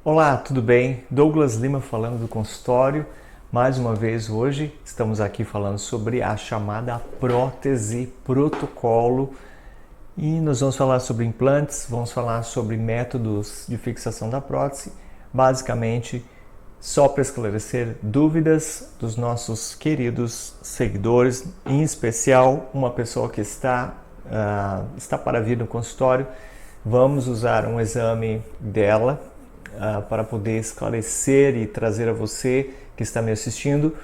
Olá, tudo bem? Douglas Lima falando do consultório. Mais uma vez hoje estamos aqui falando sobre a chamada prótese protocolo e nós vamos falar sobre implantes, vamos falar sobre métodos de fixação da prótese, basicamente só para esclarecer dúvidas dos nossos queridos seguidores, em especial uma pessoa que está para vir no consultório. Vamos usar um exame dela para poder esclarecer e trazer a você que está me assistindo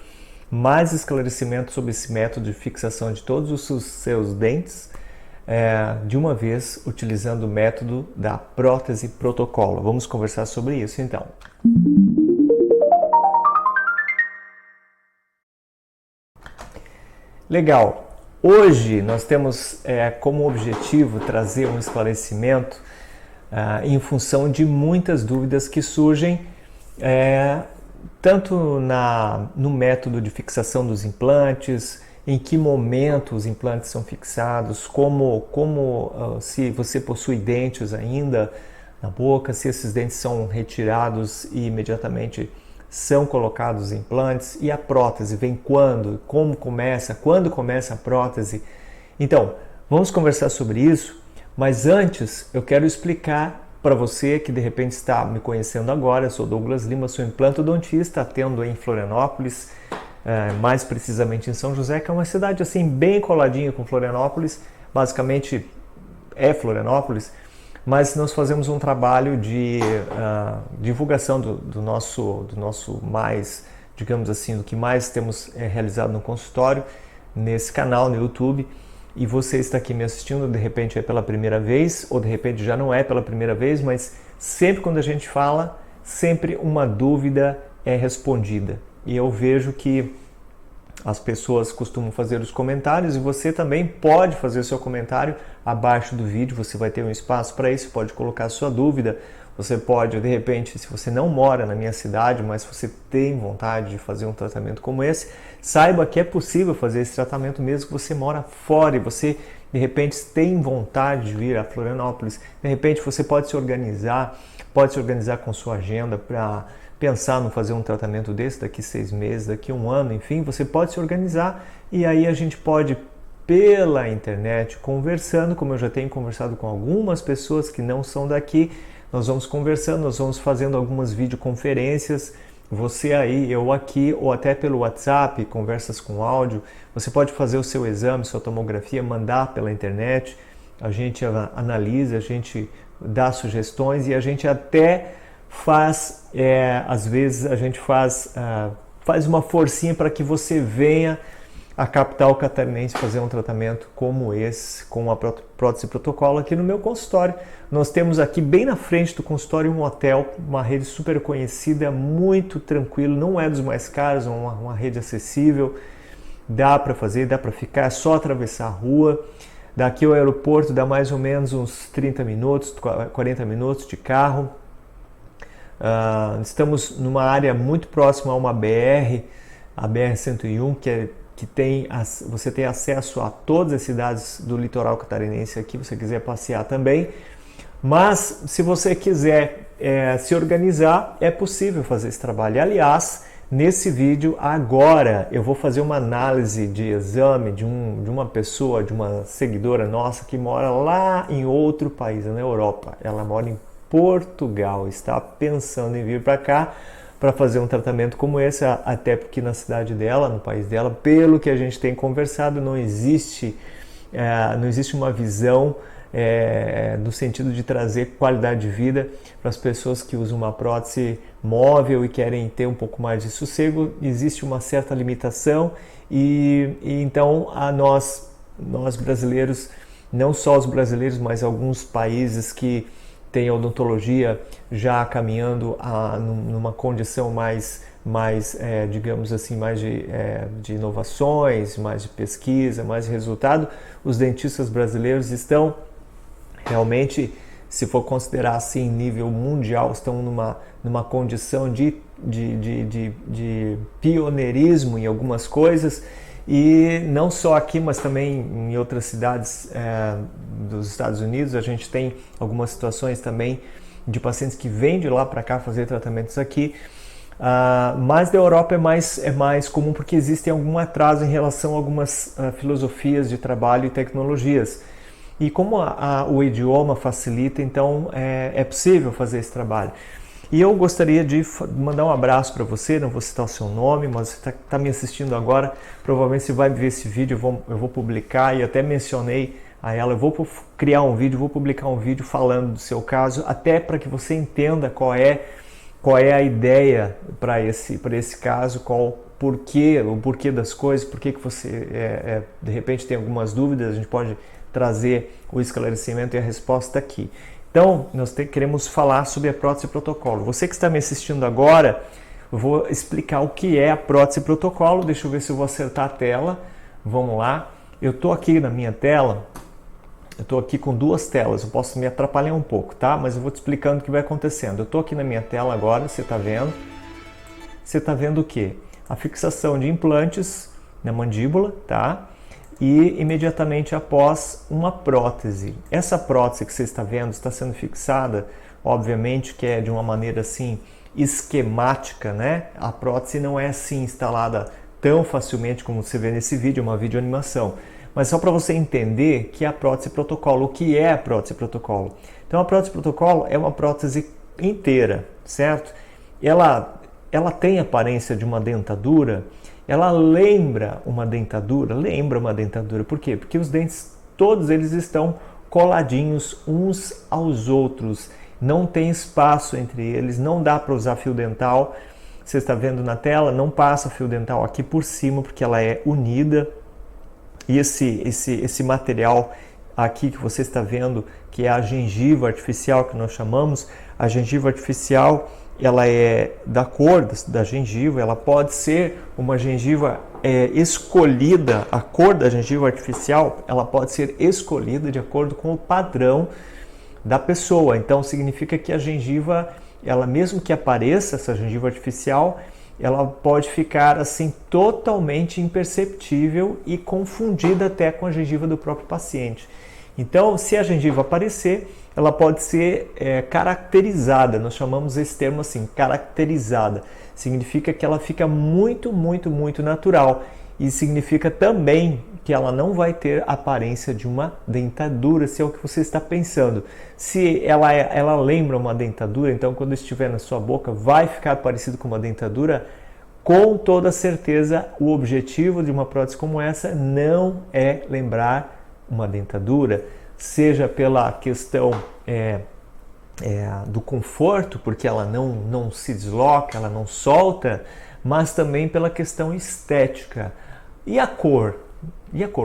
mais esclarecimento sobre esse método de fixação de todos os seus dentes de uma vez, utilizando o método da prótese protocolo. Vamos conversar sobre isso então. Legal! Hoje nós temos como objetivo trazer um esclarecimento em função de muitas dúvidas que surgem tanto no método de fixação dos implantes, em que momento os implantes são fixados, se você possui dentes ainda na boca, se esses dentes são retirados e imediatamente são colocados implantes, e a prótese vem quando, quando começa a prótese. Então, vamos conversar sobre isso, mas antes eu quero explicar para você que de repente está me conhecendo agora. Eu sou Douglas Lima, sou implantodontista, atendo em Florianópolis, mais precisamente em São José, que é uma cidade assim bem coladinha com Florianópolis, basicamente é Florianópolis, mas nós fazemos um trabalho de divulgação do nosso mais, digamos assim, do que mais temos realizado no consultório, nesse canal no YouTube. E você está aqui me assistindo, de repente é pela primeira vez, ou de repente já não é pela primeira vez, mas sempre quando a gente fala, sempre uma dúvida é respondida. E eu vejo que as pessoas costumam fazer os comentários e você também pode fazer o seu comentário abaixo do vídeo. Você vai ter um espaço para isso, pode colocar a sua dúvida. Você pode, de repente, se você não mora na minha cidade, mas você tem vontade de fazer um tratamento como esse, saiba que é possível fazer esse tratamento mesmo que você mora fora e você, de repente, tem vontade de vir a Florianópolis. De repente, você pode se organizar com sua agenda para pensar em fazer um tratamento desse daqui 6 meses, daqui 1 ano, enfim, você pode se organizar e aí a gente pode, pela internet, conversando, como eu já tenho conversado com algumas pessoas que não são daqui, nós vamos conversando, nós vamos fazendo algumas videoconferências, você aí, eu aqui, ou até pelo WhatsApp, conversas com áudio. Você pode fazer o seu exame, sua tomografia, mandar pela internet, a gente analisa, a gente dá sugestões e a gente até faz, às vezes a gente faz uma forcinha para que você venha à capital catarinense fazer um tratamento como esse, com a prótese protocolo aqui no meu consultório. Nós temos aqui bem na frente do consultório um hotel, uma rede super conhecida, muito tranquilo, não é dos mais caros, é uma rede acessível, dá para fazer, dá para ficar, é só atravessar a rua. Daqui ao aeroporto dá mais ou menos uns 30 minutos, 40 minutos de carro. Estamos numa área muito próxima a uma BR, a BR-101, você tem acesso a todas as cidades do litoral catarinense aqui, se você quiser passear também. Mas se você quiser se organizar, é possível fazer esse trabalho. Aliás, nesse vídeo agora eu vou fazer uma análise de exame de uma pessoa, de uma seguidora nossa que mora lá em outro país, na Europa. Ela mora em Portugal, está pensando em vir para cá para fazer um tratamento como esse, até porque na cidade dela, no país dela, pelo que a gente tem conversado, não existe uma visão no sentido de trazer qualidade de vida para as pessoas que usam uma prótese móvel e querem ter um pouco mais de sossego. Existe uma certa limitação e então nós brasileiros, não só os brasileiros, mas alguns países que tem a odontologia já caminhando numa condição mais digamos assim, mais de inovações, mais de pesquisa, mais de resultado. Os dentistas brasileiros estão realmente, se for considerar assim, nível mundial, estão numa condição de pioneirismo em algumas coisas. E não só aqui, mas também em outras cidades dos Estados Unidos, a gente tem algumas situações também de pacientes que vêm de lá para cá fazer tratamentos aqui. Mas da Europa é mais comum porque existe algum atraso em relação a algumas filosofias de trabalho e tecnologias. E como o idioma facilita, então é possível fazer esse trabalho. E eu gostaria de mandar um abraço para você, não vou citar o seu nome, mas você está me assistindo agora, provavelmente você vai ver esse vídeo, eu vou publicar, e até mencionei a ela, eu vou criar um vídeo, vou publicar um vídeo falando do seu caso, até para que você entenda qual é a ideia para esse caso, o porquê das coisas, por que você de repente tem algumas dúvidas, a gente pode trazer o esclarecimento e a resposta aqui. Então, nós queremos falar sobre a prótese protocolo. Você que está me assistindo agora, eu vou explicar o que é a prótese protocolo. Deixa eu ver se eu vou acertar a tela. Vamos lá. Eu estou aqui na minha tela, eu estou aqui com duas telas, eu posso me atrapalhar um pouco, tá? Mas eu vou te explicando o que vai acontecendo. Eu estou aqui na minha tela agora, você está vendo? Você está vendo o quê? A fixação de implantes na mandíbula, tá? E imediatamente após uma prótese. Essa prótese que você está vendo está sendo fixada, obviamente que é de uma maneira assim esquemática, né? A prótese não é assim instalada tão facilmente como você vê nesse vídeo, é uma videoanimação. Mas só para você entender que é a prótese protocolo, o que é a prótese protocolo. Então a prótese protocolo é uma prótese inteira, certo? Ela tem aparência de uma dentadura. Ela lembra uma dentadura? Lembra uma dentadura. Por quê? Porque os dentes, todos eles estão coladinhos uns aos outros. Não tem espaço entre eles, não dá para usar fio dental. Você está vendo na tela, não passa fio dental aqui por cima, porque ela é unida. E esse material aqui que você está vendo, que é a gengiva artificial que nós chamamos, a gengiva artificial, ela é da cor da gengiva, ela pode ser uma gengiva escolhida, a cor da gengiva artificial, ela pode ser escolhida de acordo com o padrão da pessoa. Então significa que a gengiva, ela mesmo que apareça essa gengiva artificial, ela pode ficar assim totalmente imperceptível e confundida até com a gengiva do próprio paciente. Então, se a gengiva aparecer, ela pode ser caracterizada. Nós chamamos esse termo assim, caracterizada. Significa que ela fica muito, muito, muito natural. E significa também que ela não vai ter a aparência de uma dentadura, se é o que você está pensando. Se ela lembra uma dentadura, então quando estiver na sua boca vai ficar parecido com uma dentadura. Com toda certeza, o objetivo de uma prótese como essa não é lembrar uma dentadura, seja pela questão do conforto, porque ela não se desloca, ela não solta, mas também pela questão estética. E a cor?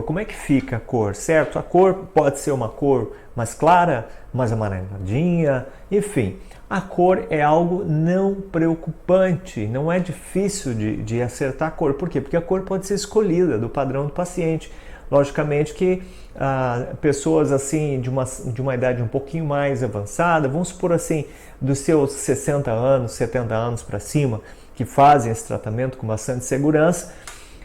Como é que fica a cor, certo? A cor pode ser uma cor mais clara, mais amareladinha, enfim. A cor é algo não preocupante, não é difícil de acertar a cor. Por quê? Porque a cor pode ser escolhida do padrão do paciente. Logicamente que pessoas assim de uma idade um pouquinho mais avançada, vamos supor assim, dos seus 60 anos, 70 anos para cima, que fazem esse tratamento com bastante segurança,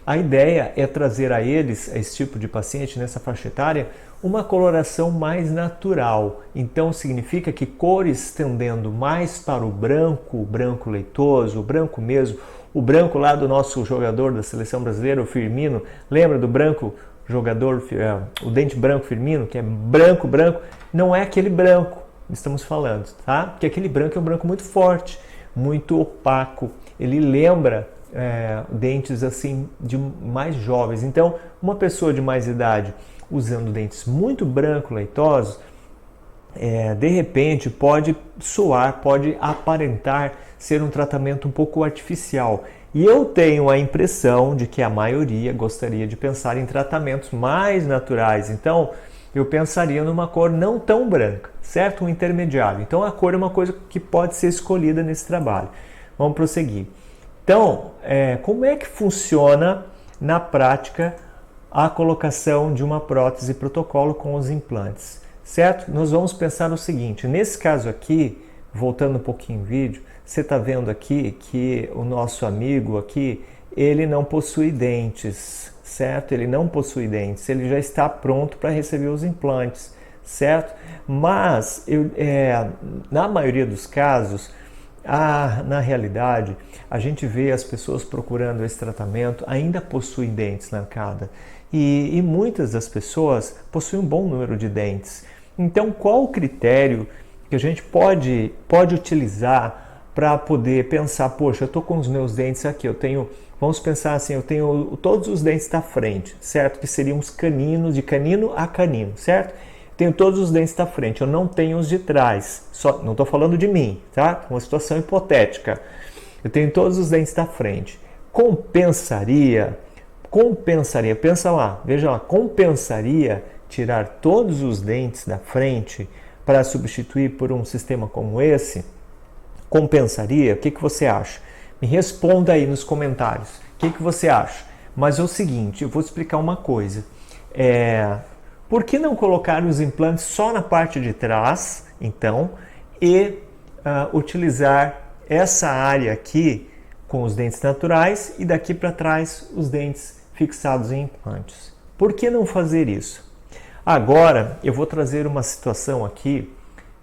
a ideia é trazer a eles, a esse tipo de paciente nessa faixa etária, uma coloração mais natural. Então significa que cores tendendo mais para o branco leitoso, o branco mesmo, o branco lá do nosso jogador da seleção brasileira, o Firmino, lembra do branco jogador, o dente branco Firmino, que é branco, não é aquele branco que estamos falando, tá? Porque aquele branco é um branco muito forte, muito opaco, ele lembra dentes assim de mais jovens. Então, uma pessoa de mais idade usando dentes muito branco leitosos, de repente pode soar, pode aparentar ser um tratamento um pouco artificial. E eu tenho a impressão de que a maioria gostaria de pensar em tratamentos mais naturais. Então, eu pensaria numa cor não tão branca, certo? Um intermediário. Então, a cor é uma coisa que pode ser escolhida nesse trabalho. Vamos prosseguir. Então, como é que funciona na prática a colocação de uma prótese protocolo com os implantes, certo? Nós vamos pensar o seguinte, nesse caso aqui, voltando um pouquinho o vídeo, você está vendo aqui que o nosso amigo aqui, ele não possui dentes, certo? Ele não possui dentes, ele já está pronto para receber os implantes, certo? Mas, na maioria dos casos, na realidade, a gente vê as pessoas procurando esse tratamento ainda possuem dentes na arcada. E muitas das pessoas possuem um bom número de dentes. Então, qual o critério que a gente pode utilizar para poder pensar, poxa, eu estou com os meus dentes aqui, vamos pensar assim, eu tenho todos os dentes da frente, certo? Que seriam os caninos, de canino a canino, certo? Tenho todos os dentes da frente, eu não tenho os de trás, não estou falando de mim, tá? Uma situação hipotética. Eu tenho todos os dentes da frente. Compensaria, pensa lá, veja lá, compensaria tirar todos os dentes da frente para substituir por um sistema como esse? Compensaria? O que você acha? Me responda aí nos comentários. O que você acha? Mas é o seguinte, eu vou explicar uma coisa. Por que não colocar os implantes só na parte de trás, então, e utilizar essa área aqui com os dentes naturais e daqui para trás os dentes fixados em implantes? Por que não fazer isso? Agora eu vou trazer uma situação aqui,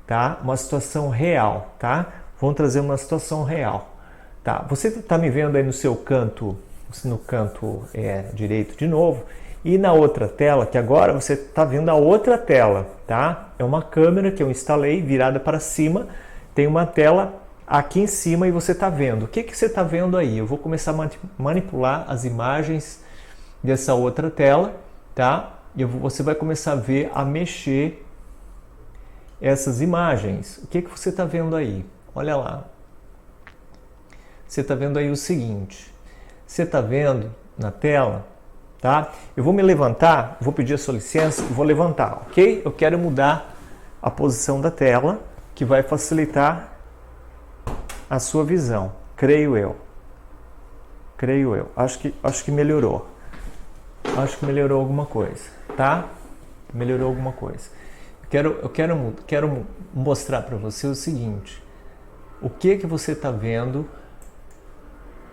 tá? Uma situação real, tá? Vamos trazer uma situação real, tá? Você está me vendo aí no seu canto, no canto direito de novo, e na outra tela, que agora você está vendo a outra tela, tá? É uma câmera que eu instalei virada para cima, tem uma tela aqui em cima e você está vendo. O que você está vendo aí? Eu vou começar a manipular as imagens dessa outra tela, tá? E você vai começar a ver, a mexer essas imagens. O que você está vendo aí? Olha lá. Você está vendo aí o seguinte. Você está vendo na tela, tá? Eu vou me levantar, vou pedir a sua licença, vou levantar, ok? Eu quero mudar a posição da tela, que vai facilitar a sua visão, creio eu. Acho que melhorou. Acho que melhorou alguma coisa, tá? Melhorou alguma coisa. Eu quero mostrar para você o seguinte. O que você está vendo?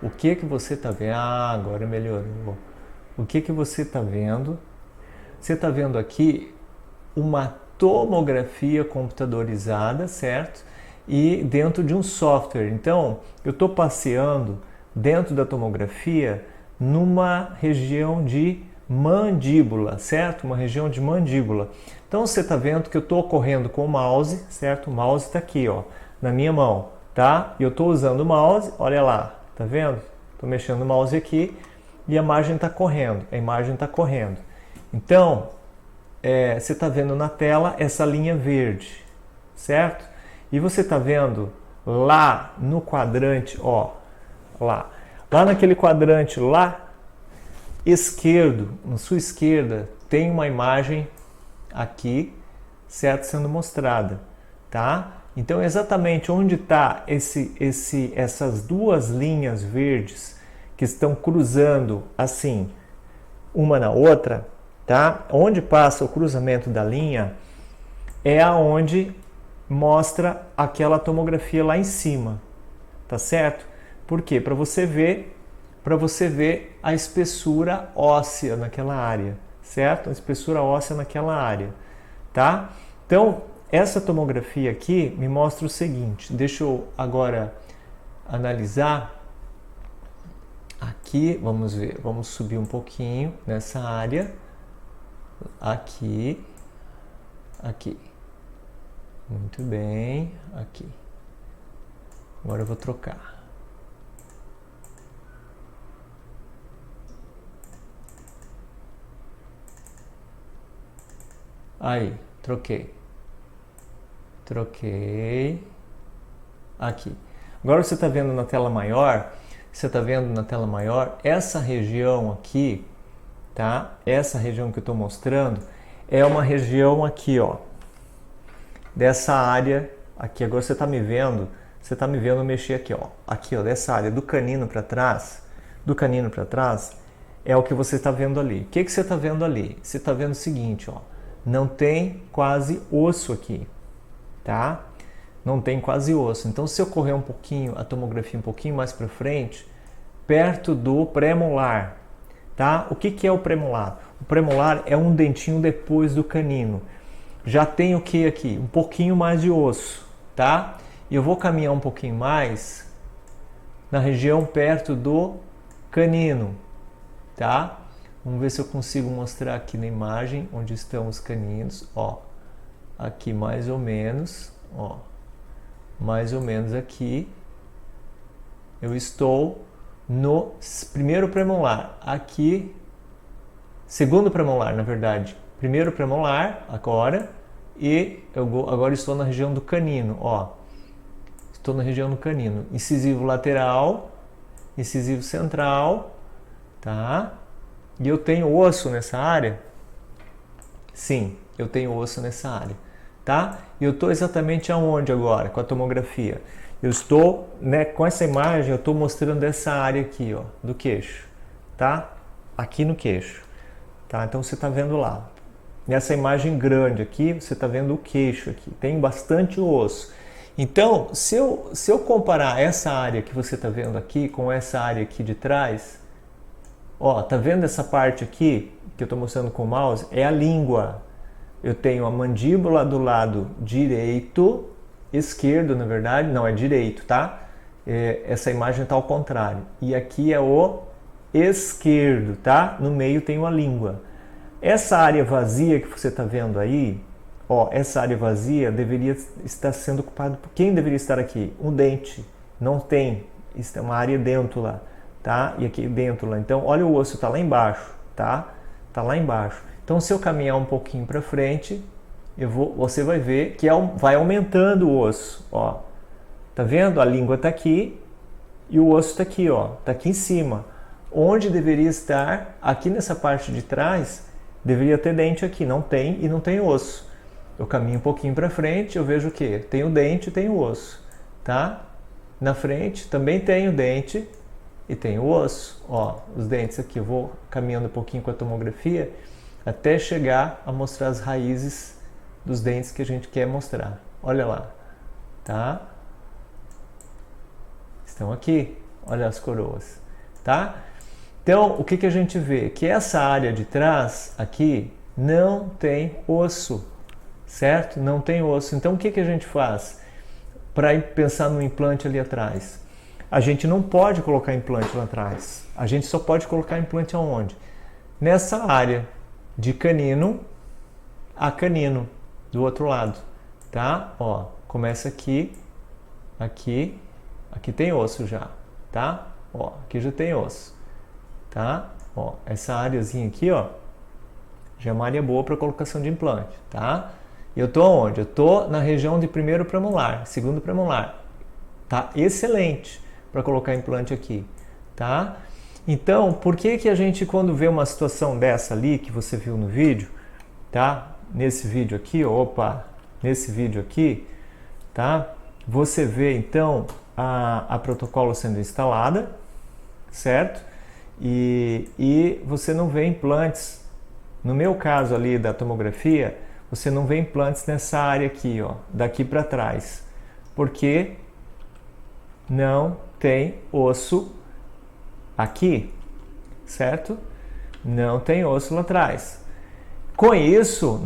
O que você está vendo? Agora melhorou. O que você está vendo? Você está vendo aqui uma tomografia computadorizada, certo? E dentro de um software. Então, eu estou passeando dentro da tomografia numa região de mandíbula, certo? Uma região de mandíbula. Então, você está vendo que eu estou correndo com o mouse, certo? O mouse está aqui, ó, na minha mão, tá? E eu estou usando o mouse, olha lá, tá vendo? Estou mexendo o mouse aqui e a imagem está correndo. Então, você está vendo na tela essa linha verde, certo? E você está vendo lá no quadrante, ó, lá naquele quadrante lá esquerdo, na sua esquerda, tem uma imagem aqui, certo, sendo mostrada, tá? Então, exatamente onde está essas duas linhas verdes que estão cruzando assim, uma na outra, tá? Onde passa o cruzamento da linha é aonde mostra aquela tomografia lá em cima, tá certo? Por quê? Para você ver a espessura óssea naquela área, certo? A espessura óssea naquela área, tá? Então, essa tomografia aqui me mostra o seguinte, deixa eu agora analisar aqui, vamos ver, vamos subir um pouquinho nessa área, aqui, muito bem, aqui, agora eu vou trocar. Aí, troquei, aqui. Agora você está vendo na tela maior, essa região aqui, tá? Essa região que eu estou mostrando é uma região aqui, ó, dessa área aqui. Agora você está me vendo mexer aqui, ó, dessa área do canino para trás, é o que você está vendo ali. O que você está vendo ali? Você está vendo o seguinte, ó, não tem quase osso aqui, tá? Não tem quase osso. Então, se eu correr um pouquinho, a tomografia um pouquinho mais para frente, perto do premolar, tá? O que é o premolar? O premolar é um dentinho depois do canino. já tem o que aqui? Um pouquinho mais de osso, tá? E eu vou caminhar um pouquinho mais na região perto do canino, tá? Vamos ver se eu consigo mostrar aqui na imagem onde estão os caninos, ó. Aqui mais ou menos, ó. Mais ou menos aqui. Eu estou no primeiro premolar. Aqui, segundo premolar, na verdade. Primeiro premolar, agora. E eu agora estou na região do canino, ó. Estou na região do canino. Incisivo lateral, incisivo central, tá? E eu tenho osso nessa área? Sim, eu tenho osso nessa área, tá? E eu estou exatamente aonde agora, com a tomografia? Eu estou, né, com essa imagem, eu estou mostrando essa área aqui, ó, do queixo, tá? Aqui no queixo, tá? Então você está vendo lá. Nessa imagem grande aqui, você está vendo o queixo aqui, tem bastante osso. Então, se eu comparar essa área que você está vendo aqui com essa área aqui de trás, ó, tá vendo essa parte aqui que eu estou mostrando com o mouse? É a língua. Eu tenho a mandíbula do lado direito, esquerdo, na verdade, não, é direito, tá? Essa imagem está ao contrário. E aqui é o esquerdo, tá? No meio tem a língua. Essa área vazia que você está vendo aí, ó, essa área vazia deveria estar sendo ocupada por quem deveria estar aqui? Um dente. Não tem. Isso é uma área dentro lá. Tá? E aqui dentro lá. Então, olha, o osso está lá embaixo, tá? Tá lá embaixo. Então, se eu caminhar um pouquinho para frente, você vai ver que vai aumentando o osso, ó. Tá vendo? A língua tá aqui e o osso tá aqui, ó. Tá aqui em cima. Onde deveria estar, aqui nessa parte de trás, deveria ter dente aqui. Não tem e não tem osso. Eu caminho um pouquinho para frente, eu vejo o quê? Tem o dente e tem o osso, tá? Na frente também tem o dente e tem o osso, ó, os dentes aqui. Eu vou caminhando um pouquinho com a tomografia até chegar a mostrar as raízes dos dentes que a gente quer mostrar. Olha lá, tá? Estão aqui, olha as coroas, tá? Então, o que a gente vê? Que essa área de trás aqui não tem osso, certo? Não tem osso. Então, o que a gente faz para pensar no implante ali atrás? A gente não pode colocar implante lá atrás. A gente só pode colocar implante aonde? Nessa área de canino a canino, do outro lado, tá? Ó, começa aqui, aqui tem osso já, tá? Ó, aqui já tem osso, tá? Ó, essa áreazinha aqui, ó, já é uma área boa para colocação de implante, tá? E eu tô onde? Eu tô na região de primeiro premolar, segundo premolar, tá? Excelente para colocar implante aqui, tá? Então, por que a gente, quando vê uma situação dessa ali, que você viu no vídeo, tá? Nesse vídeo aqui, opa, nesse vídeo aqui, tá? Você vê, então, a protocolo sendo instalada, certo? E você não vê implantes. No meu caso ali da tomografia, você não vê implantes nessa área aqui, ó, daqui para trás, porque não tem osso aqui, certo? Não tem osso lá atrás. Com isso,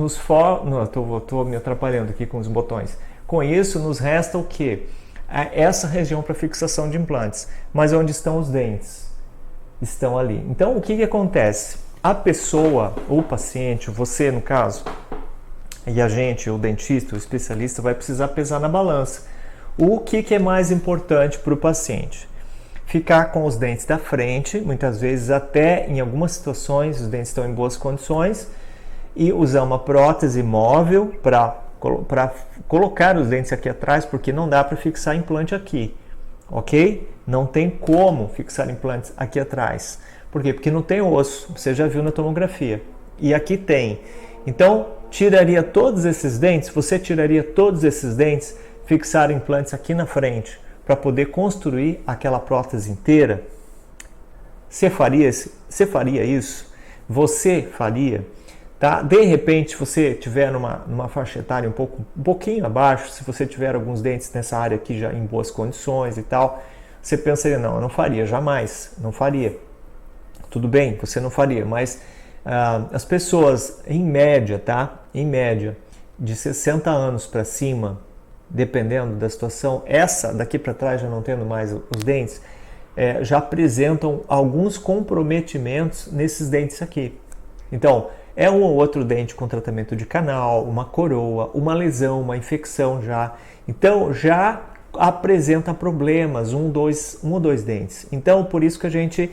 estou me atrapalhando aqui com os botões. Com isso, nos resta o quê? Essa região para fixação de implantes. Mas onde estão os dentes? Estão ali. Então, o que acontece? A pessoa, o paciente, você no caso, e a gente, o dentista, o especialista, vai precisar pesar na balança. O que é mais importante para o paciente? Ficar com os dentes da frente, muitas vezes até em algumas situações os dentes estão em boas condições, e usar uma prótese móvel para colocar os dentes aqui atrás, porque não dá para fixar implante aqui, ok? Não tem como fixar implantes aqui atrás. Por quê? Porque não tem osso, você já viu na tomografia. E aqui tem. Então, tiraria todos esses dentes, você tiraria todos esses dentes, fixar implantes aqui na frente, para poder construir aquela prótese inteira? Você faria isso? Você faria? Tá? De repente, se você tiver numa faixa etária um pouquinho abaixo, se você tiver alguns dentes nessa área aqui já em boas condições e tal, você pensaria, não, eu não faria, jamais, não faria. Tudo bem, você não faria, mas as pessoas, em média, tá? Em média, de 60 anos para cima, dependendo da situação, essa daqui para trás já não tendo mais os dentes, já apresentam alguns comprometimentos nesses dentes aqui. Então, é um ou outro dente com tratamento de canal, uma coroa, uma lesão, uma infecção já. Então, já apresenta problemas, um ou dois dentes. Então, por isso que a gente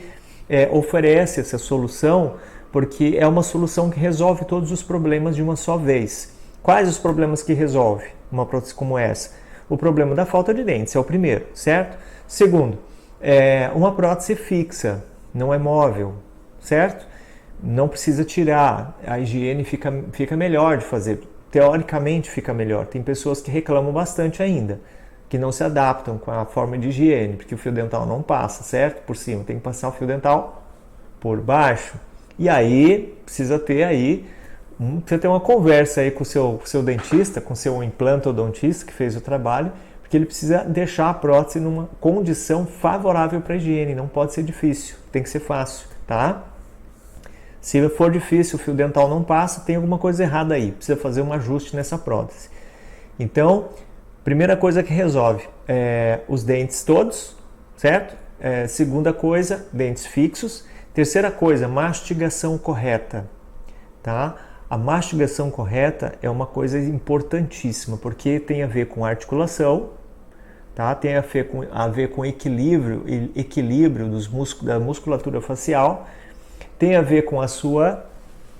oferece essa solução, porque é uma solução que resolve todos os problemas de uma só vez. Quais os problemas que resolve uma prótese como essa? O problema da falta de dentes é o primeiro, certo? Segundo, uma prótese fixa, não é móvel, certo? Não precisa tirar, a higiene fica melhor de fazer, teoricamente fica melhor. Tem pessoas que reclamam bastante ainda, que não se adaptam com a forma de higiene, porque o fio dental não passa, certo? Por cima, tem que passar o fio dental por baixo. E aí, precisa ter uma conversa aí com o seu dentista, com o seu implantodontista que fez o trabalho, porque ele precisa deixar a prótese numa condição favorável para a higiene, não pode ser difícil, tem que ser fácil, tá? Se for difícil, o fio dental não passa, tem alguma coisa errada aí, precisa fazer um ajuste nessa prótese. Então, primeira coisa que resolve, os dentes todos, certo? Segunda coisa, dentes fixos. Terceira coisa, mastigação correta, tá? A mastigação correta é uma coisa importantíssima, porque tem a ver com articulação, tá? Tem a ver com equilíbrio da musculatura facial, tem a ver com a sua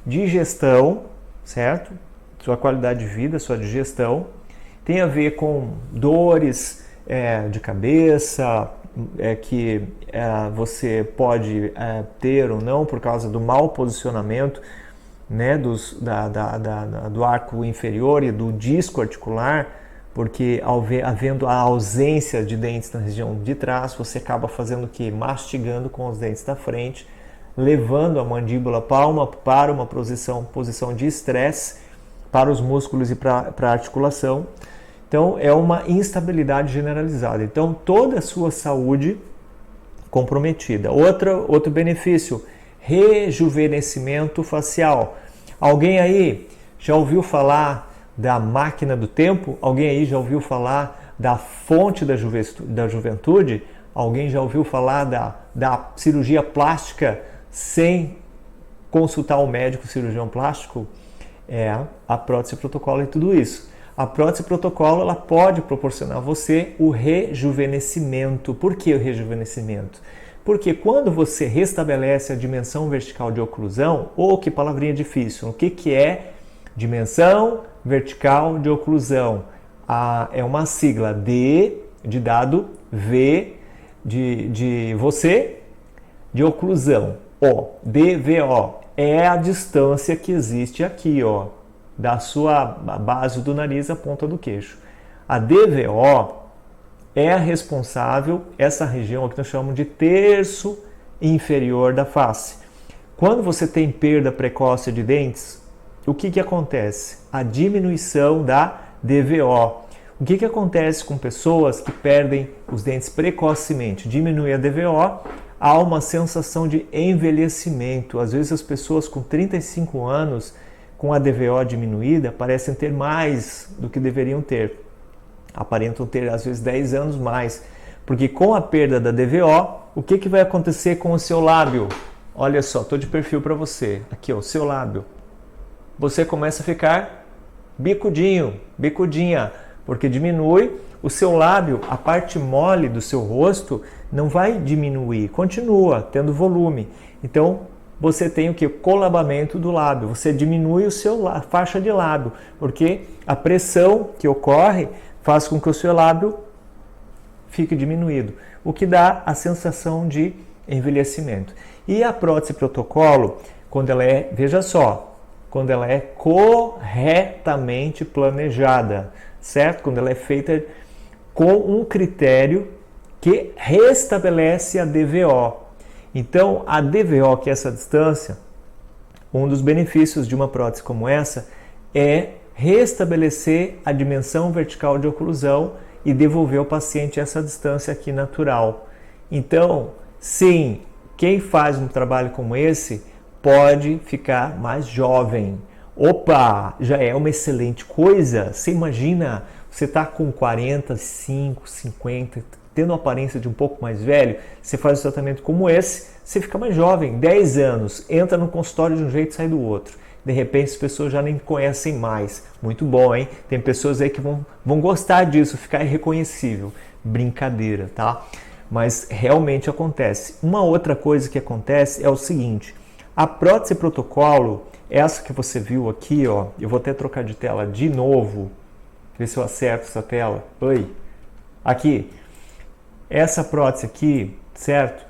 digestão, certo? Sua qualidade de vida, sua digestão. Tem a ver com dores de cabeça, que você pode ter ou não por causa do mau posicionamento, né, do arco inferior e do disco articular, porque havendo a ausência de dentes na região de trás, você acaba fazendo o quê? Mastigando com os dentes da frente, levando a mandíbula para uma posição de estresse para os músculos e para a articulação. Então, é uma instabilidade generalizada. Então, toda a sua saúde comprometida. Outro benefício, rejuvenescimento facial. Alguém aí já ouviu falar da máquina do tempo? Alguém aí já ouviu falar da fonte da juventude? Alguém já ouviu falar da cirurgia plástica sem consultar o médico cirurgião plástico? A prótese protocolo e tudo isso. A prótese protocolo ela pode proporcionar a você o rejuvenescimento. Por que o rejuvenescimento? Porque quando você restabelece a dimensão vertical de oclusão, que palavrinha difícil, o que é dimensão vertical de oclusão? É uma sigla D de dado, V de você, de oclusão, DVO. É a distância que existe aqui, da sua base do nariz à ponta do queixo. A DVO é a responsável, essa região que nós chamamos de terço inferior da face. Quando você tem perda precoce de dentes, o que acontece? A diminuição da DVO. O que acontece com pessoas que perdem os dentes precocemente? Diminui a DVO, há uma sensação de envelhecimento. Às vezes as pessoas com 35 anos, com a DVO diminuída, parecem ter mais do que deveriam ter. Aparentam ter, às vezes, 10 anos mais. Porque com a perda da DVO, o que vai acontecer com o seu lábio? Olha só, estou de perfil para você. Aqui, o seu lábio. Você começa a ficar bicudinha, porque diminui o seu lábio, a parte mole do seu rosto não vai diminuir, continua tendo volume. Então, você tem o que? Colabamento do lábio. Você diminui a faixa de lábio, porque a pressão que ocorre faz com que o seu lábio fique diminuído, o que dá a sensação de envelhecimento. E a prótese protocolo, quando ela veja só, quando ela é corretamente planejada, certo? Quando ela é feita com um critério que restabelece a DVO. Então, a DVO, que é essa distância, um dos benefícios de uma prótese como essa é restabelecer a dimensão vertical de oclusão e devolver ao paciente essa distância aqui natural. Então, sim, quem faz um trabalho como esse pode ficar mais jovem. Opa, já é uma excelente coisa. Você imagina, você está com 45, 50, tendo a aparência de um pouco mais velho, você faz um tratamento como esse, você fica mais jovem, 10 anos, entra no consultório de um jeito e sai do outro. De repente as pessoas já nem conhecem mais. Muito bom, hein? Tem pessoas aí que vão gostar disso, ficar irreconhecível. Brincadeira, tá? Mas realmente acontece. Uma outra coisa que acontece é o seguinte, a prótese protocolo, essa que você viu aqui, ó, eu vou até trocar de tela de novo, ver se eu acerto essa tela. Oi, aqui, essa prótese aqui, certo?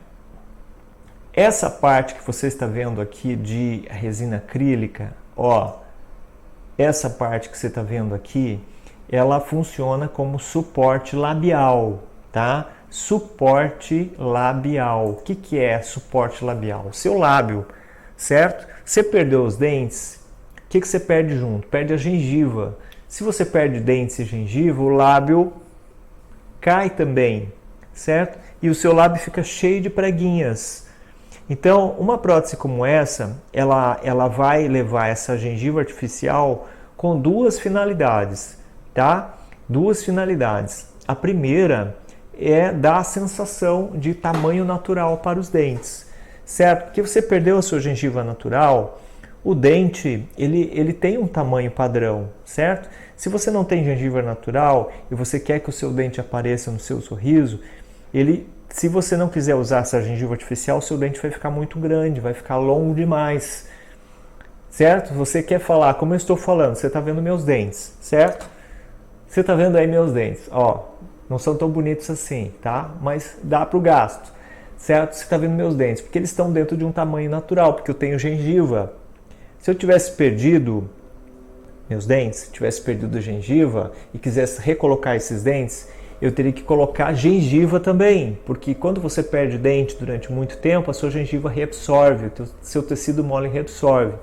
Essa parte que você está vendo aqui de resina acrílica, ó, essa parte que você está vendo aqui, ela funciona como suporte labial, tá? Suporte labial. O que é suporte labial? Seu lábio, certo? Você perdeu os dentes, o que você perde junto? Perde a gengiva. Se você perde dentes e gengiva, o lábio cai também, certo? E o seu lábio fica cheio de preguinhas. Então, uma prótese como essa, ela vai levar essa gengiva artificial com duas finalidades, tá? Duas finalidades. A primeira é dar a sensação de tamanho natural para os dentes, certo? Porque você perdeu a sua gengiva natural, o dente, ele tem um tamanho padrão, certo? Se você não tem gengiva natural e você quer que o seu dente apareça no seu sorriso, se você não quiser usar essa gengiva artificial, o seu dente vai ficar muito grande, vai ficar longo demais, certo? Você quer falar, como eu estou falando, você está vendo meus dentes, certo? Você está vendo aí meus dentes, ó, não são tão bonitos assim, tá? Mas dá para o gasto, certo? Você está vendo meus dentes, porque eles estão dentro de um tamanho natural, porque eu tenho gengiva. Se eu tivesse perdido meus dentes, tivesse perdido a gengiva e quisesse recolocar esses dentes, eu teria que colocar gengiva também, porque quando você perde dente durante muito tempo, a sua gengiva reabsorve, o seu tecido mole reabsorve.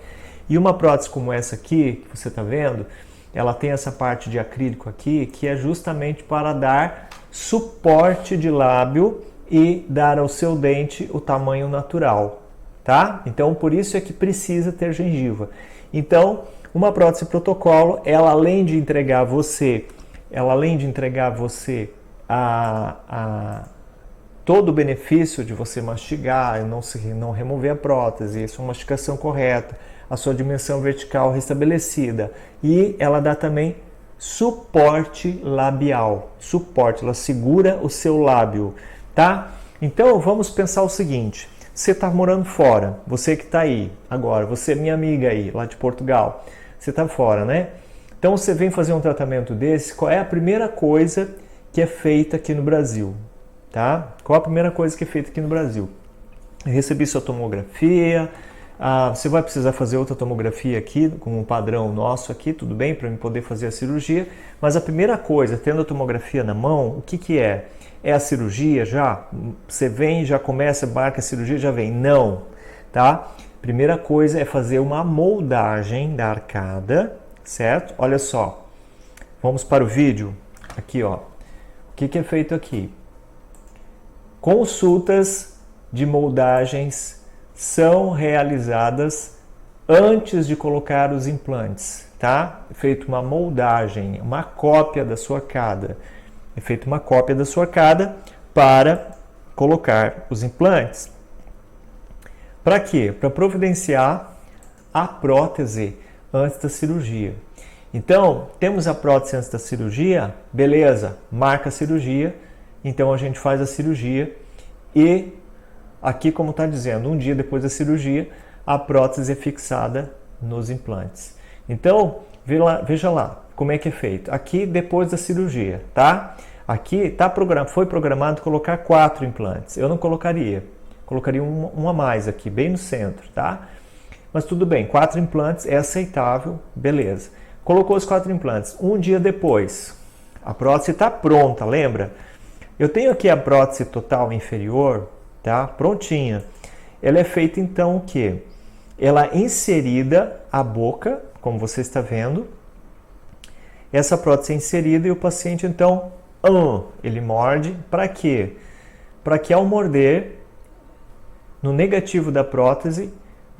E uma prótese como essa aqui, que você está vendo, ela tem essa parte de acrílico aqui, que é justamente para dar suporte de lábio e dar ao seu dente o tamanho natural, tá? Então, por isso é que precisa ter gengiva. Então, uma prótese protocolo, ela além de entregar a você todo o benefício de você mastigar, não remover a prótese, a sua mastigação correta, a sua dimensão vertical restabelecida, e ela dá também suporte labial, suporte, ela segura o seu lábio, tá? Então vamos pensar o seguinte, você está morando fora, você que está aí agora, você minha amiga aí, lá de Portugal, você está fora, né? Então você vem fazer um tratamento desse, qual é a primeira coisa que é feita aqui no Brasil? Tá? Qual a primeira coisa que é feita aqui no Brasil? Eu recebi sua tomografia, você vai precisar fazer outra tomografia aqui, com um padrão nosso aqui, tudo bem, para eu poder fazer a cirurgia, mas a primeira coisa, tendo a tomografia na mão, o que é? É a cirurgia já? Você vem, já começa, marca a cirurgia, já vem? Não, tá? Primeira coisa é fazer uma moldagem da arcada, certo? Olha só, vamos para o vídeo, aqui ó, o que é feito aqui? Consultas de moldagens são realizadas antes de colocar os implantes, tá? É feita uma moldagem, uma cópia da sua arcada, é feita uma cópia da sua arcada para colocar os implantes. Para quê? Para providenciar a prótese antes da cirurgia. Então, temos a prótese antes da cirurgia, beleza, marca a cirurgia, então a gente faz a cirurgia e aqui, como está dizendo, um dia depois da cirurgia, a prótese é fixada nos implantes. Então, veja lá como é que é feito. Aqui, depois da cirurgia, tá? Aqui foi programado colocar 4 implantes. Eu não colocaria, colocaria um a mais aqui, bem no centro, tá? Mas tudo bem, 4 implantes é aceitável, beleza. Colocou os 4 implantes. Um dia depois, a prótese está pronta, lembra? Eu tenho aqui a prótese total inferior, tá? Prontinha. Ela é feita então o quê? Ela é inserida a boca, como você está vendo. Essa prótese é inserida e o paciente então, ele morde. Para quê? Para que ao morder, no negativo da prótese,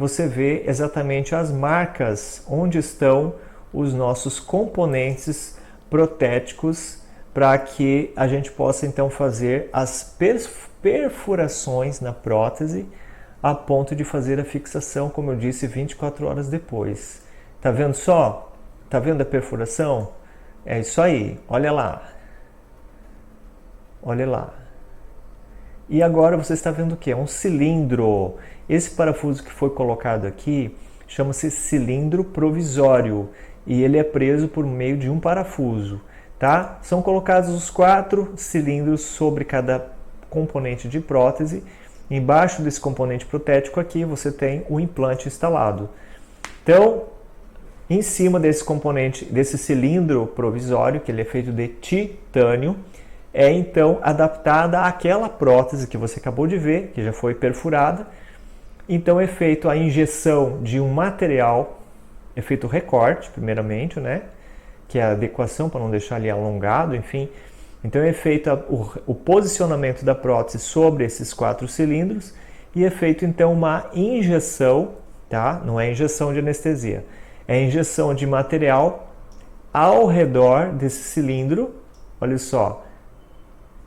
você vê exatamente as marcas onde estão os nossos componentes protéticos para que a gente possa então fazer as perfurações na prótese a ponto de fazer a fixação, como eu disse, 24 horas depois. Tá vendo só? Tá vendo a perfuração? É isso aí, olha lá. Olha lá. E agora você está vendo o que? É um cilindro. Esse parafuso que foi colocado aqui chama-se cilindro provisório e ele é preso por meio de um parafuso, tá? São colocados os 4 cilindros sobre cada componente de prótese. Embaixo desse componente protético aqui você tem o implante instalado. Então, em cima desse componente, desse cilindro provisório, que ele é feito de titânio, é então adaptada àquela prótese que você acabou de ver, que já foi perfurada. Então é feito a injeção de um material, é feito o recorte primeiramente, né? Que é a adequação para não deixar ali alongado, enfim. Então é feito o posicionamento da prótese sobre esses 4 cilindros e é feito então uma injeção, tá? Não é injeção de anestesia, é injeção de material ao redor desse cilindro, olha só,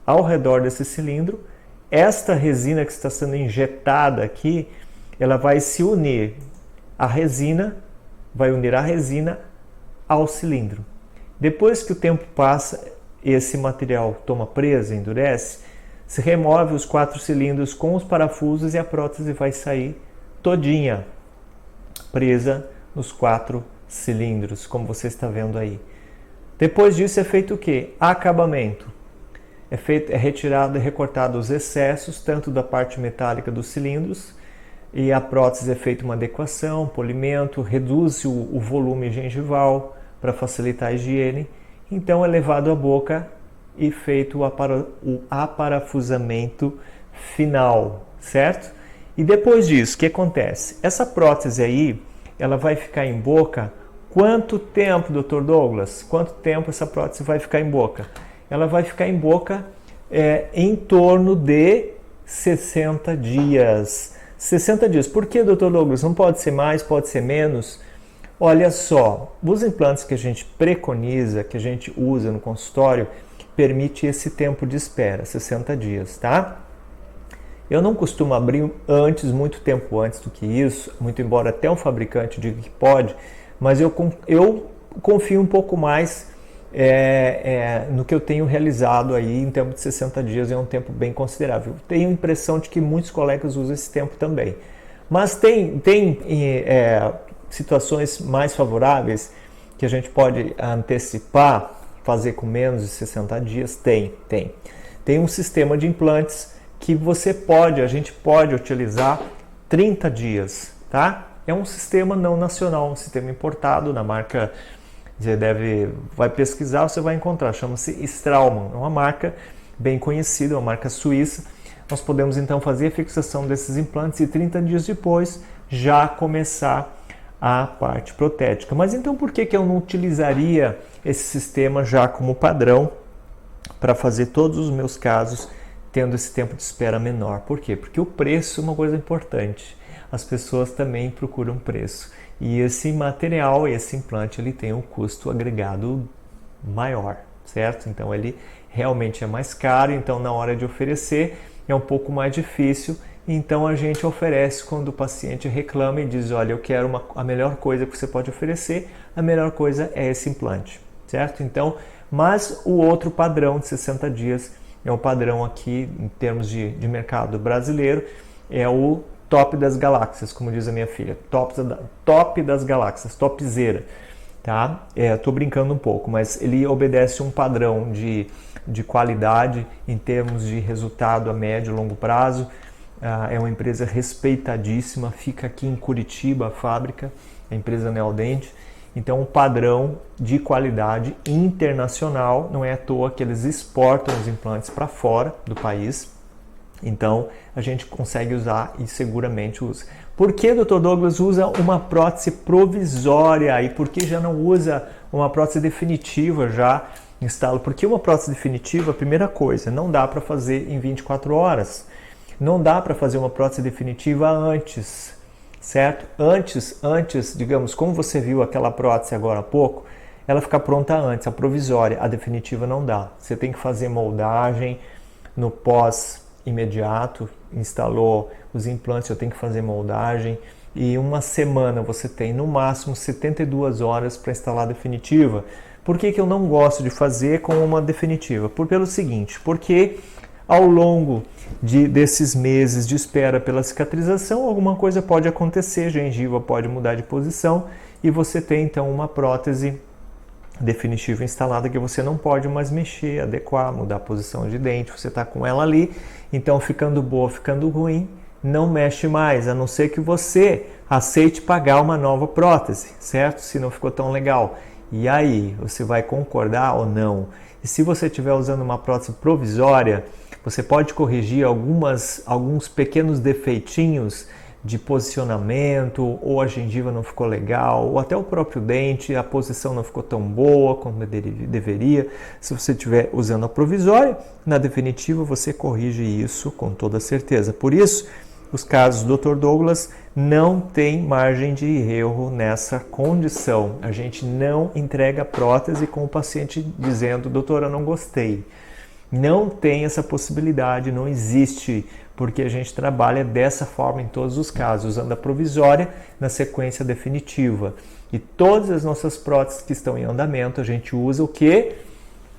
ao redor desse cilindro. Esta resina que está sendo injetada aqui, ela vai se unir à resina, vai unir a resina ao cilindro. Depois que o tempo passa, esse material toma presa, endurece, se remove os 4 cilindros com os parafusos e a prótese vai sair todinha presa nos 4 cilindros, como você está vendo aí. Depois disso é feito o quê? Acabamento. É retirado e recortado os excessos, tanto da parte metálica dos cilindros, e a prótese é feita uma adequação, polimento, reduz o volume gengival para facilitar a higiene. Então é levado à boca e feito o aparafusamento final, certo? E depois disso, o que acontece? Essa prótese aí, ela vai ficar em boca quanto tempo, Dr. Douglas? Quanto tempo essa prótese vai ficar em boca? Ela vai ficar em boca em torno de 60 dias. 60 dias. Por que, Dr. Douglas? Não pode ser mais, pode ser menos? Olha só, os implantes que a gente preconiza, que a gente usa no consultório, permite esse tempo de espera, 60 dias, tá? Eu não costumo abrir antes, muito tempo antes do que isso, muito embora até um fabricante diga que pode, mas eu confio um pouco mais no que eu tenho realizado aí em tempo de 60 dias, é um tempo bem considerável. Tenho a impressão de que muitos colegas usam esse tempo também. Mas tem situações mais favoráveis que a gente pode antecipar, fazer com menos de 60 dias? Tem um sistema de implantes que a gente pode utilizar 30 dias, tá? É um sistema não nacional, um sistema importado na marca, você vai pesquisar, você vai encontrar, chama-se Straumann, é uma marca bem conhecida, uma marca suíça. Nós podemos então fazer a fixação desses implantes e 30 dias depois já começar a parte protética. Mas então por que eu não utilizaria esse sistema já como padrão para fazer todos os meus casos tendo esse tempo de espera menor? Por quê? Porque o preço é uma coisa importante. As pessoas também procuram preço. E esse material, esse implante, ele tem um custo agregado maior, certo? Então ele realmente é mais caro, então na hora de oferecer é um pouco mais difícil. Então a gente oferece quando o paciente reclama e diz, olha, eu quero a melhor coisa que você pode oferecer, a melhor coisa é esse implante, certo? Então, mas o outro padrão de 60 dias é um padrão aqui em termos de mercado brasileiro, é o top das galáxias, como diz a minha filha, top das galáxias, topzera, tá? Tô brincando um pouco, mas ele obedece um padrão de qualidade em termos de resultado a médio e longo prazo. É uma empresa respeitadíssima, fica aqui em Curitiba a fábrica, a empresa Neodent. Então, um padrão de qualidade internacional, não é à toa que eles exportam os implantes para fora do país. Então, a gente consegue usar e seguramente usa. Por que o Dr. Douglas usa uma prótese provisória e por que já não usa uma prótese definitiva já instala? Porque uma prótese definitiva, a primeira coisa, não dá para fazer em 24 horas. Não dá para fazer uma prótese definitiva antes, certo? Antes, digamos, como você viu aquela prótese agora há pouco, ela fica pronta antes, a provisória, a definitiva não dá. Você tem que fazer moldagem no pós-imediato, instalou os implantes, eu tenho que fazer moldagem, e uma semana você tem no máximo 72 horas para instalar a definitiva. Por que eu não gosto de fazer com uma definitiva? Pelo seguinte, porque ao longo desses meses de espera pela cicatrização, alguma coisa pode acontecer, a gengiva pode mudar de posição e você tem então uma prótese definitiva instalada que você não pode mais mexer, adequar, mudar a posição de dente, você está com ela ali, então ficando boa, ficando ruim, não mexe mais, a não ser que você aceite pagar uma nova prótese, certo? Se não ficou tão legal. E aí, você vai concordar ou não? E se você estiver usando uma prótese provisória, você pode corrigir alguns pequenos defeitinhos de posicionamento, ou a gengiva não ficou legal, ou até o próprio dente, a posição não ficou tão boa como deveria. Se você estiver usando a provisória, na definitiva você corrige isso com toda certeza. Por isso, os casos do Dr. Douglas não tem margem de erro nessa condição. A gente não entrega prótese com o paciente dizendo, doutor, eu não gostei. Não tem essa possibilidade, não existe, porque a gente trabalha dessa forma em todos os casos, usando a provisória na sequência definitiva. E todas as nossas próteses que estão em andamento, a gente usa o quê?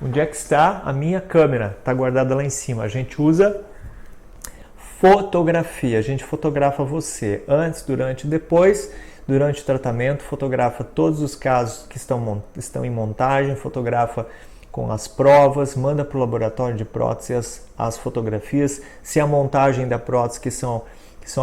Onde é que está a minha câmera? Está guardada lá em cima. A gente usa fotografia. A gente fotografa você antes, durante e depois. Durante o tratamento, fotografa todos os casos que estão em montagem, fotografa com as provas, manda para o laboratório de prótese as fotografias. Se a montagem da prótese, que são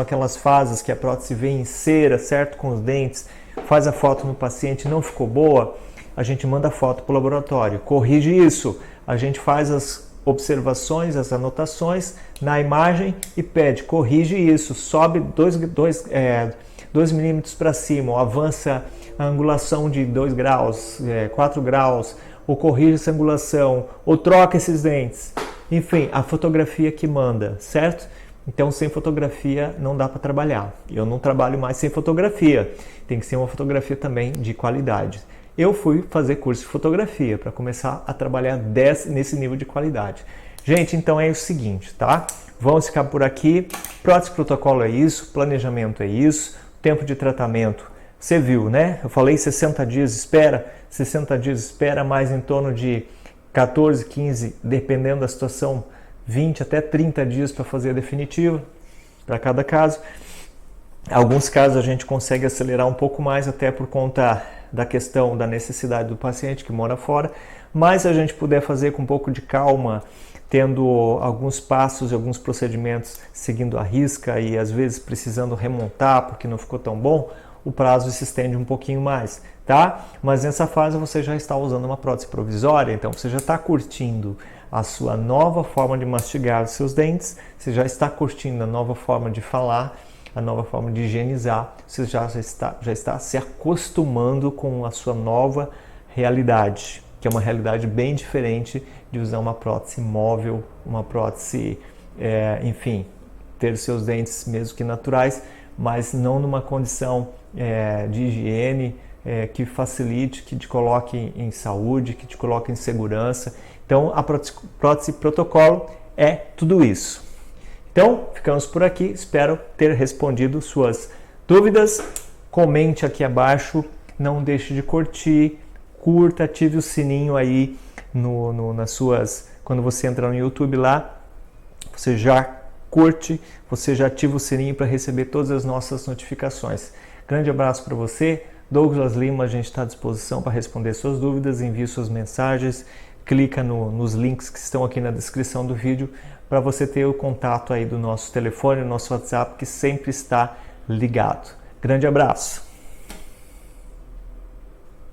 aquelas fases que a prótese vem em cera, certo? Com os dentes, faz a foto no paciente, não ficou boa, a gente manda a foto para o laboratório, corrige isso, a gente faz as observações, as anotações na imagem e pede, corrige isso, sobe 2 milímetros para cima, ou avança a angulação de 2 graus, 4 graus, ou corrige essa angulação, ou troca esses dentes. Enfim, a fotografia que manda, certo? Então, sem fotografia não dá para trabalhar. Eu não trabalho mais sem fotografia. Tem que ser uma fotografia também de qualidade. Eu fui fazer curso de fotografia para começar a trabalhar nesse nível de qualidade. Gente, então é o seguinte, tá? Vamos ficar por aqui. Prótese protocolo é isso, planejamento é isso, tempo de tratamento. Você viu, né? Eu falei 60 dias espera, 60 dias espera, mais em torno de 14, 15, dependendo da situação, 20 até 30 dias para fazer a definitiva, para cada caso. Alguns casos a gente consegue acelerar um pouco mais, até por conta da questão da necessidade do paciente que mora fora, mas se a gente puder fazer com um pouco de calma, tendo alguns passos e alguns procedimentos seguindo à risca e às vezes precisando remontar porque não ficou tão bom, o prazo se estende um pouquinho mais, tá? Mas nessa fase você já está usando uma prótese provisória, então você já está curtindo a sua nova forma de mastigar os seus dentes, você já está curtindo a nova forma de falar, a nova forma de higienizar, você já está se acostumando com a sua nova realidade, que é uma realidade bem diferente de usar uma prótese móvel, uma prótese, enfim, ter os seus dentes mesmo que naturais, mas não numa condição de higiene que facilite, que te coloque em saúde, que te coloque em segurança. Então, a prótese protocolo é tudo isso. Então, ficamos por aqui. Espero ter respondido suas dúvidas. Comente aqui abaixo. Não deixe de curtir. Curta, ative o sininho aí quando você entrar no YouTube lá. Você já curte, você já ativa o sininho para receber todas as nossas notificações. Grande abraço para você. Douglas Lima, a gente está à disposição para responder suas dúvidas. Envie suas mensagens. Clica nos links que estão aqui na descrição do vídeo para você ter o contato aí do nosso telefone, do nosso WhatsApp, que sempre está ligado. Grande abraço!